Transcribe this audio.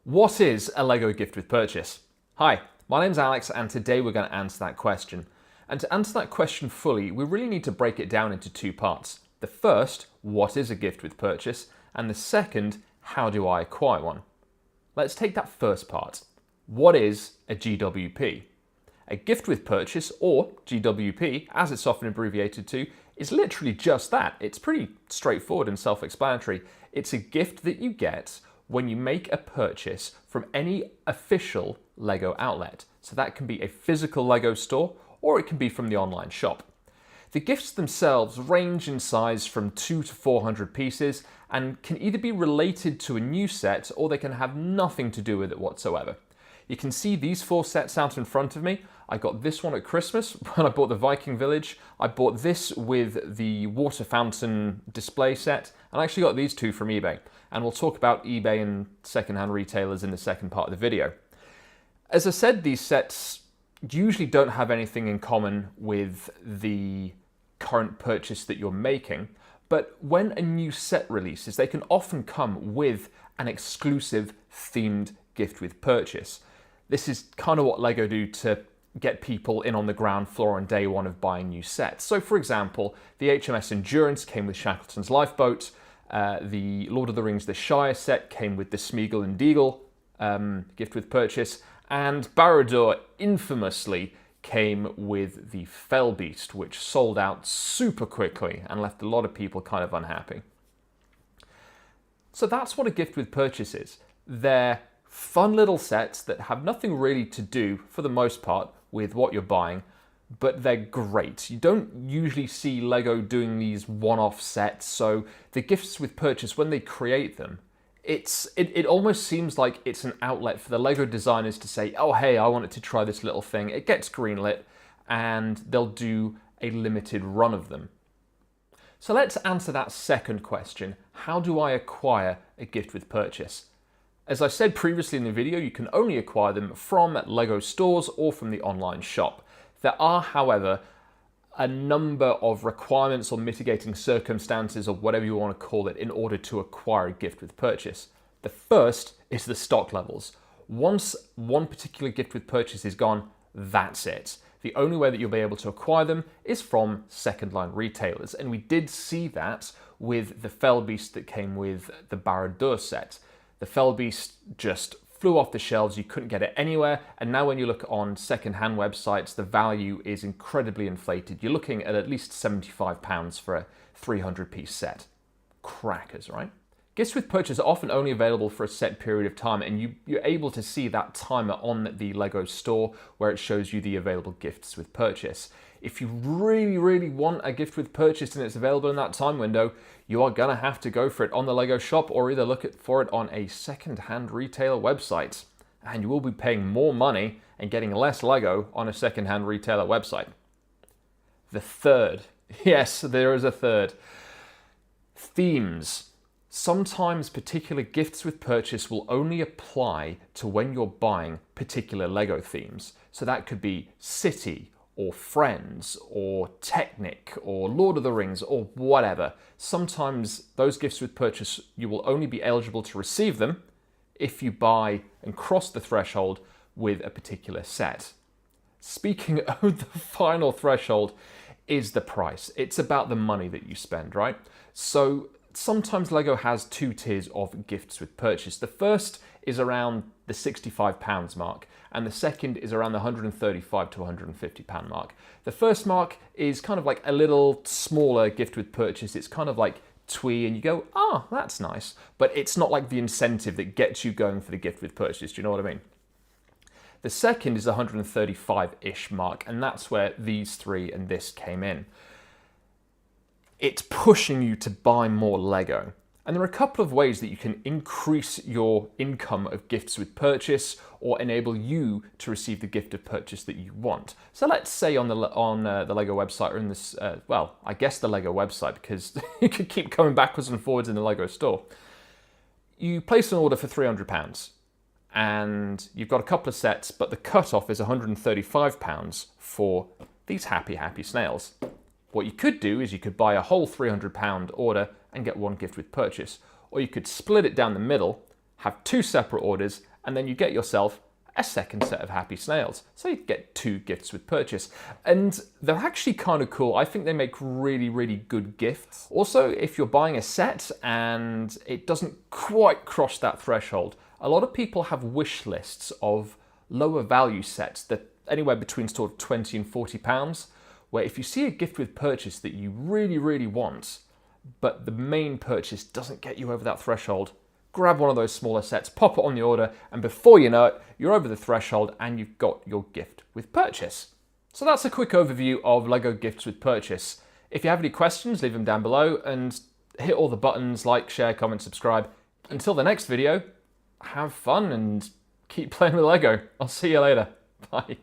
What is a LEGO gift with purchase? Hi, my name's Alex and today we're going to answer that question. And to answer that question fully, we really need to break it down into two parts. The first, what is a gift with purchase? And the second, how do I acquire one? Let's take that first part. What is a GWP? A gift with purchase, or GWP, as it's often abbreviated to, is literally just that. It's pretty straightforward and self-explanatory. It's a gift that you get when you make a purchase from any official LEGO outlet. So that can be a physical LEGO store, or it can be from the online shop. The gifts themselves range in size from 200 to 400 pieces and can either be related to a new set or they can have nothing to do with it whatsoever. You can see these four sets out in front of me. I got this one at Christmas when I bought the Viking Village. I bought this with the water fountain display set, and I actually got these two from eBay. And we'll talk about eBay and secondhand retailers in the second part of the video. As I said, these sets usually don't have anything in common with the current purchase that you're making, but when a new set releases, they can often come with an exclusive themed gift with purchase. This is kind of what LEGO do to get people in on the ground floor on day one of buying new sets. So for example, the HMS Endurance came with Shackleton's lifeboat, the Lord of the Rings The Shire set came with the Smeagol and Deagle gift with purchase, and Barad-dûr infamously came with the Fell Beast, which sold out super quickly and left a lot of people kind of unhappy. So that's what a gift with purchase is. They're fun little sets that have nothing really to do, for the most part, with what you're buying, but they're great. You don't usually see LEGO doing these one-off sets, so the gifts with purchase, when they create them, it almost seems like it's an outlet for the LEGO designers to say, oh hey, I wanted to try this little thing. It gets greenlit, and they'll do a limited run of them. So let's answer that second question. How do I acquire a gift with purchase? As I said previously in the video, you can only acquire them from LEGO stores or from the online shop. There are, however, a number of requirements or mitigating circumstances, or whatever you want to call it, in order to acquire a gift with purchase. The first is the stock levels. Once one particular gift with purchase is gone, that's it. The only way that you'll be able to acquire them is from second-line retailers, and we did see that with the Fell Beast that came with the Barad-dûr set. The Fell Beast just flew off the shelves, you couldn't get it anywhere, and now when you look on second-hand websites, the value is incredibly inflated. You're looking at least £75 for a 300-piece set. Crackers, right? Gifts with purchase are often only available for a set period of time, and you're able to see that timer on the LEGO store where it shows you the available gifts with purchase. If you really, really want a gift with purchase and it's available in that time window, you are going to have to go for it on the LEGO shop or either look for it on a second-hand retailer website. And you will be paying more money and getting less LEGO on a second-hand retailer website. The third, yes, there is a third. Themes. Sometimes particular gifts with purchase will only apply to when you're buying particular LEGO themes. So that could be City, or Friends, or Technic, or Lord of the Rings, or whatever. Sometimes those gifts with purchase, you will only be eligible to receive them if you buy and cross the threshold with a particular set. Speaking of the final threshold is the price. It's about the money that you spend, right? So sometimes LEGO has two tiers of gifts with purchase. The first is around the £65 mark, and the second is around the £135 to £150 mark. The first mark is kind of like a little smaller gift with purchase. It's kind of like twee, and you go, ah, that's nice. But it's not like the incentive that gets you going for the gift with purchase. Do you know what I mean? The second is the 135-ish mark, and that's where these three and this came in. It's pushing you to buy more LEGO. And there are a couple of ways that you can increase your income of gifts with purchase or enable you to receive the gift of purchase that you want. So let's say on the LEGO website, or in this, well, I guess the LEGO website, because you could keep coming backwards and forwards in the LEGO store. You place an order for £300 and you've got a couple of sets, but the cutoff is £135 for these happy snails. What you could do is you could buy a whole £300 order and get one gift with purchase. Or you could split it down the middle, have two separate orders, and then you get yourself a second set of Happy Snails. So you get 2 gifts with purchase. And they're actually kind of cool. I think they make really, really good gifts. Also, if you're buying a set and it doesn't quite cross that threshold, a lot of people have wish lists of lower value sets that anywhere between sort of 20 and 40 pounds, where if you see a gift with purchase that you really, really want, but the main purchase doesn't get you over that threshold, grab one of those smaller sets, pop it on the order, and before you know it, you're over the threshold and you've got your gift with purchase. So that's a quick overview of LEGO gifts with purchase. If you have any questions, leave them down below and hit all the buttons, like, share, comment, subscribe. Until the next video, have fun and keep playing with LEGO. I'll see you later. Bye.